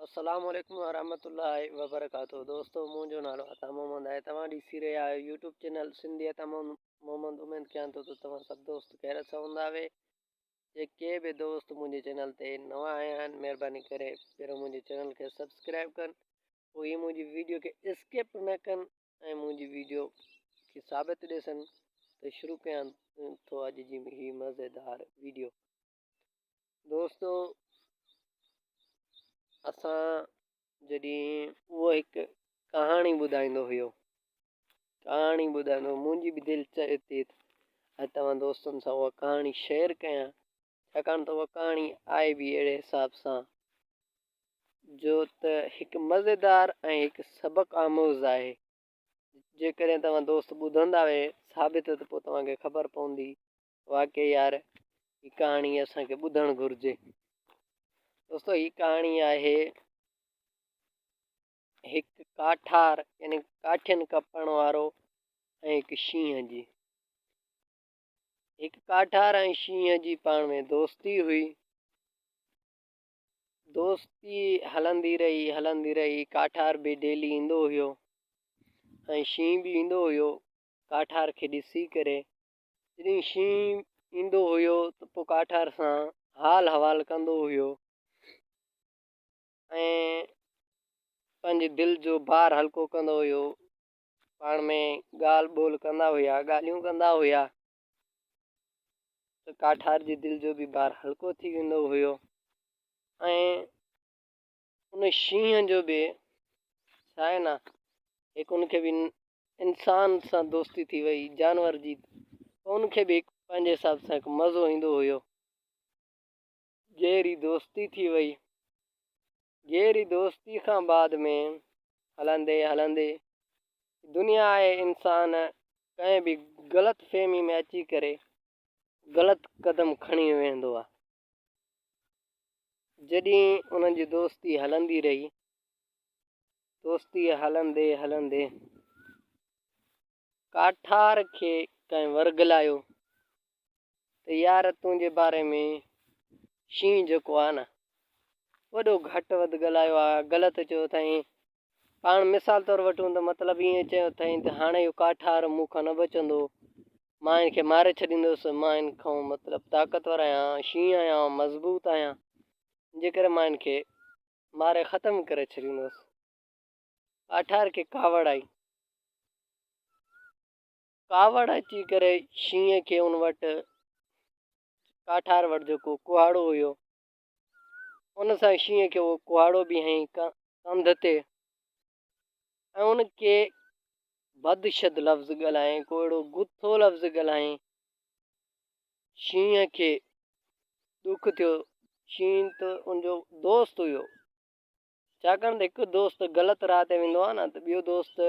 अस्सलाम वालेकुम वरहमतुल्लाहि वबरकातुहू। दोस्तों मुंहिंजो नालो अता मोहम्मद आहे। तव्हां ॾिसी रहिया आहियो यूट्यूब चैनल सिंधी अता मोहम्मद। उमेद कयां थो त तव्हां सभु दोस्त ख़ैरियत सां हूंदा वे। जेके बि दोस्त मुंहिंजे चैनल ते नवां आया आहिनि महिरबानी करे पहिरियों मुंहिंजे चैनल खे सब्सक्राइब कनि, पोइ हीअ मुंहिंजी वीडियो खे स्किप न कनि ऐं मुंहिंजी वीडियो खे साबित ॾिसनि। त शुरू कयां थो अॼु जी हीअ मज़ेदार वीडियो। दोस्तों असां जॾहिं उहो हिकु कहाणी ॿुधाईंदो हुयो, मुंहिंजी बि दिलि चए थी ऐं तव्हां दोस्तनि सां उहा कहाणी शेयर कयां, छाकाणि त उहा कहाणी आहे बि अहिड़े हिसाब सां जो त हिकु मज़ेदार ऐं हिकु सबक़ु आमूज़ आहे। जेकॾहिं तव्हां दोस्त ॿुधंदा वे साबित त पोइ तव्हांखे ख़बर पवंदी वाक़ई यार हीअ कहाणी असांखे ॿुधणु घुरिजे। दोस्तों हीअ कहाणी आहे हिकु काठार यानी काठियुनि कपण वारो ऐं हिकु शींहं जी। हिकु काठार ऐं शींहं जी पाण में दोस्ती हुई। दोस्ती हलंदी रही। काठार बि डेली ईंदो हुयो ऐं शींहं बि ईंदो हुयो काठार खे ॾिसी करे। जॾहिं शींहं ईंदो हुयो त पोइ काठार सां हाल हवाल कंदो हुयो ऐं पंहिंजे दिलि जो भार हल्को कंदो हुयो। पाण में ॻाल्हि ॿोल कंदा हुया, ॻाल्हियूं कंदा हुया त काठार जी दिलि जो बि भार हल्को थी वेंदो हुयो। ऐं उन शींहं जो बि छा आहे न, हिकु उनखे बि इंसान सां दोस्ती थी वई, जानवर जी, उनखे बि पंहिंजे हिसाब सां हिकु मज़ो ईंदो हुयो। गहरी दोस्ती थी वई। गहरी दोस्ती खां बाद में हलंदे दुनिया आहे इंसान कंहिं बि ग़लति फ़हमी में अची करे ग़लति क़दम खणी वेंदो आहे। जॾहिं उन्हनि जी दोस्ती हलंदी रही, दोस्ती हलंदे काठार खे कंहिं वर्गलायो त यार तुंहिंजे बारे में शींहं जेको आहे न वॾो घटि वधि ॻाल्हायो आहे, ग़लति चयो अथई। पाण मिसाल तौरु वठूं त मतिलबु ईअं चयो अथई त हाणे इहो काठार मूंखां न बचंदो, मां हिनखे मारे छॾींदुसि, मां हिन खां मतिलबु ताक़तवर आहियां, शींहं आहियां, मज़बूत आहियां, जे करे मां हिनखे मारे ख़तमु करे छॾींदुसि। काठार खे कावड़ आई। कावड़ अची करे शींहं खे उन वटि काठार वटि जेको कुहाड़ो हुयो उन सां शींहं खे उहो कुहाड़ो बि हईं कंध ते ऐं उनखे बदशद लफ़्ज़ ॻाल्हायईं, को अहिड़ो गुथो लफ़्ज़ ॻाल्हायईं। शींहं खे दुख थियो। शींहं त उनजो दोस्त हुयो, छाकाणि त हिकु दोस्त ग़लति राह ते वेंदो आहे न त ॿियो दोस्त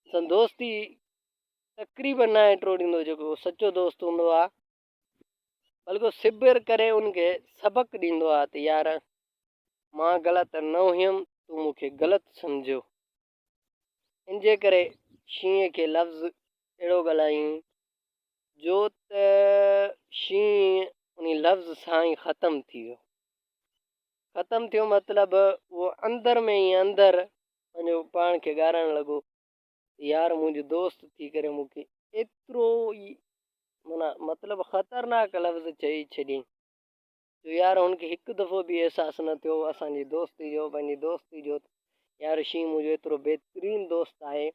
सां दोस्ती तक़रीबन न टोड़ींदो। जेको सचो दोस्त हूंदो आहे बल्कि सिबिर करे उनखे सबक़ु ॾींदो आहे त यार मां ग़लति न हुयुमि, तूं मूंखे ग़लति सम्झो। इन जे करे शींहं खे लफ़्ज़ अहिड़ो ॻाल्हायईं जो त शींहं उन लफ़्ज़ सां ई ख़तमु थी वियो। ख़तमु थियो मतिलबु उहो अंदर में ई अंदरि पंहिंजो पाण खे ॻाल्हाइणु लॻो, यार मुंहिंजो दोस्त थी करे मूंखे एतिरो ई माना मतिलबु ख़तरनाक लफ़्ज़ चई छॾियईं जो यार हुनखे हिकु दफ़ो बि अहसासु न थियो असांजी दोस्ती जो, पंहिंजी दोस्ती जो, यार शींहं मुंहिंजो एतिरो बहितरीनु दोस्त आहे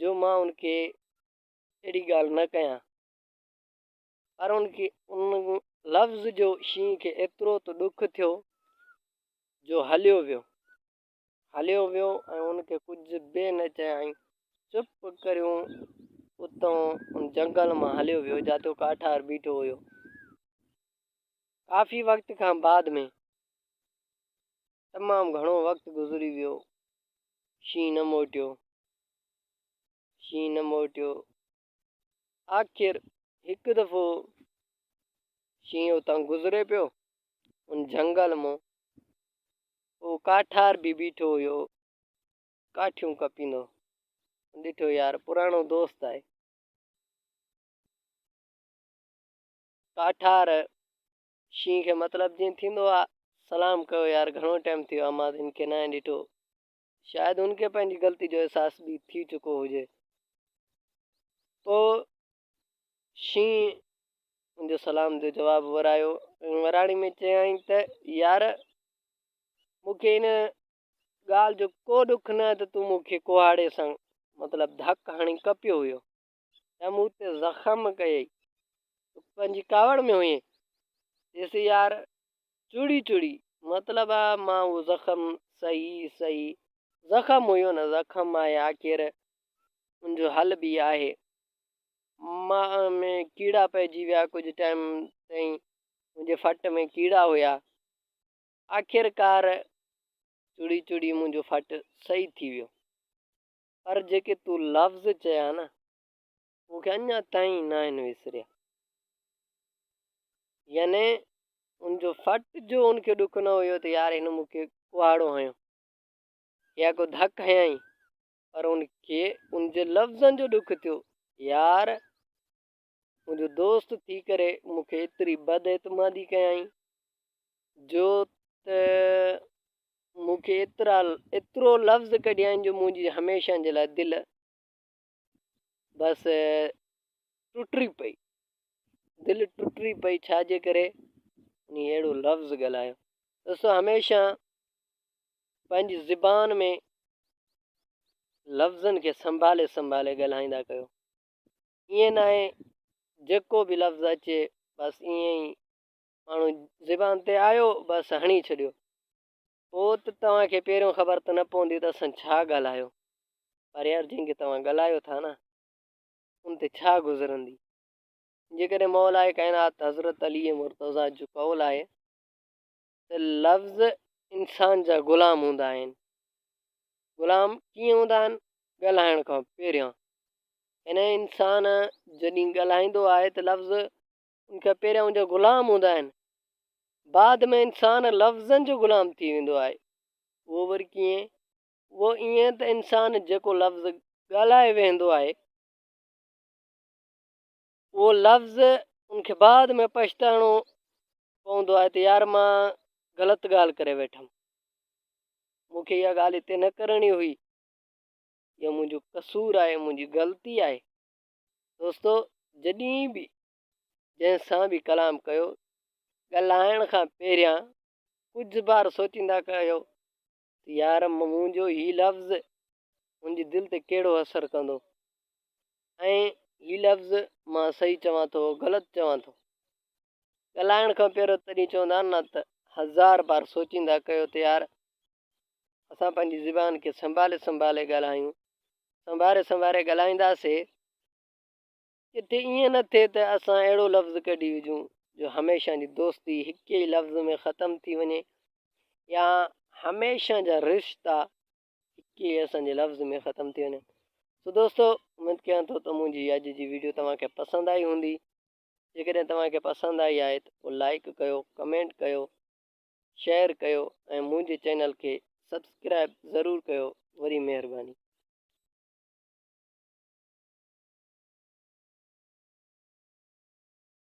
जो मां उनखे अहिड़ी ॻाल्हि न कयां। पर उनखे उन लफ़्ज़ जो शींहं खे एतिरो त दुख थियो जो हलियो वियो ऐं उनखे कुझु बि न चयाईं, चुप करियो उतां उन जंगल मां हलियो वियो जिते काठार बीठो हुयो। काफ़ी वक़्त खां बाद में तमामु घणो वक़्तु गुज़री वियो। शींहं न मोटियो। आख़िर हिकु दफ़ो शींहं उतां गुज़रे पियो उन जंगल मां। उहो काठार बि बीठो हुयो काठियूं कपींदो। ॾिठो यार पुराणो दोस्त आहे। काठार शींहं खे मतिलबु जीअं थींदो आहे सलाम कयो यार घणो टाइम थियो आहे मां इनखे न ॾिठो शायदि उनखे पंहिंजी ग़लती जो अहसास बि थी चुको हुजे पोइ शींहुं मुंहिंजो सलाम जो जवाबु वरायो वराणी में चयईं त यार मूंखे इन ॻाल्हि जो को ॾुख न त तूं मूंखे कुहाड़े सां मतिलबु धकु हणी कपियो हुयो या मूं ते ज़ख़म कयई पंहिंजी कावड़ में हुई चयसि यार चूड़ी चूड़ी मतिलबु आहे मां उहो ज़ख़म सही सही ज़ख़म हुयो न ज़ख़म आहे आख़िर मुंहिंजो हल बि आहे मां में कीड़ा पइजी विया कुझु टाइम ताईं मुंहिंजे फट में कीड़ा हुया आख़िरकार चूड़ी चूड़ी मुंहिंजो फट सही थी वियो पर जेके तूं लफ़्ज़ चया न मूंखे अञा ताईं न आहिनि विसरिया याने उनजो फट जो उनखे ॾुख न हुयो त यार हिन मूंखे कुहाड़ो हयो या को धकु हयईं पर उनखे उनजे लफ़्ज़नि जो ॾुख थियो यार मुंहिंजो दोस्त थी करे मूंखे एतिरी बदएतमादी कयईं जो त मूंखे एतिरो लफ़्ज़ कढियईं जो मुंहिंजी हमेशह जे लाइ दिलि बसि टुटी पई दिलि टुटी पई छाजे करे उन अहिड़ो लफ़्ज़ ॻाल्हायो दोस्तो हमेशह पंहिंजी ज़ुबान में लफ़्ज़नि खे संभाले संभाले ॻाल्हाईंदा कयो ईअं न आहे जेको बि लफ़्ज़ अचे बसि ईअं ई माण्हू ज़ुबान ते आयो बसि हणी छॾियो पोइ त तव्हांखे पहिरियों ख़बर त न पवंदी त असां छा ॻाल्हायो पर यार जंहिंखे तव्हां ॻाल्हायो था न उन ते छा गुज़रंदी जेकॾहिं मौला काइनात हज़रत अली मुर्तज़ा जो कौल आहे त लफ़्ज़ इंसान जा ग़ुलाम हूंदा आहिनि ग़ुलाम कीअं हूंदा आहिनि ॻाल्हाइण खां पहिरियों हिन इंसान जॾहिं ॻाल्हाईंदो आहे त लफ़्ज़ उनखां पहिरियों उनजा ग़ुलाम हूंदा आहिनि बाद में इंसान लफ़्ज़नि जो ग़ुलाम थी वेंदो आहे उहो वरी कीअं उहो ईअं त इंसान जेको लफ़्ज़ ॻाल्हाए वेंदो आहे उहो लफ़्ज़ उनखे बाद में पछताइणो पवंदो आहे त यार मां ग़लति ॻाल्हि करे वेठुमि मूंखे इहा ॻाल्हि हिते न करणी हुई इहा मुंहिंजो कसूर आहे मुंहिंजी ग़लती आहे दोस्तो जॾहिं बि जंहिंसां बि कलाम कयो ॻाल्हाइण खां पहिरियां कुझु बार सोचींदा कयो यार मुंहिंजो हीउ लफ़्ज़ मुंहिंजी दिलि ते कहिड़ो असरु कंदो ऐं हीउ लफ़्ज़ मां सही चवां थो ग़लति चवां थो ॻाल्हाइण खां पहिरियों तॾहिं चवंदा आहिनि न त 1000 बार सोचींदा कयो त यार असां पंहिंजी ज़ुबान खे संभाले संभाले ॻाल्हायूं संभाले संभाले ॻाल्हाईंदासीं किथे ईअं न थिए त असां अहिड़ो लफ़्ज़ कढी विझूं जो हमेशह जी दोस्ती हिकु ई लफ़्ज़ में ख़तमु थी वञे या हमेशह जा रिश्ता हिकु ई असांजे लफ़्ज़ में ख़तमु थी वञे तो दोस्तो उमेद कयां थो त मुंहिंजी अॼु जी वीडियो तव्हांखे पसंदि आई हूंदी जेकॾहिं तव्हांखे पसंदि आई आहे त पोइ लाइक कयो कमेंट कयो शेयर कयो ऐं मुंहिंजे चैनल खे सब्सक्राइब ज़रूरु कयो वरी महिरबानी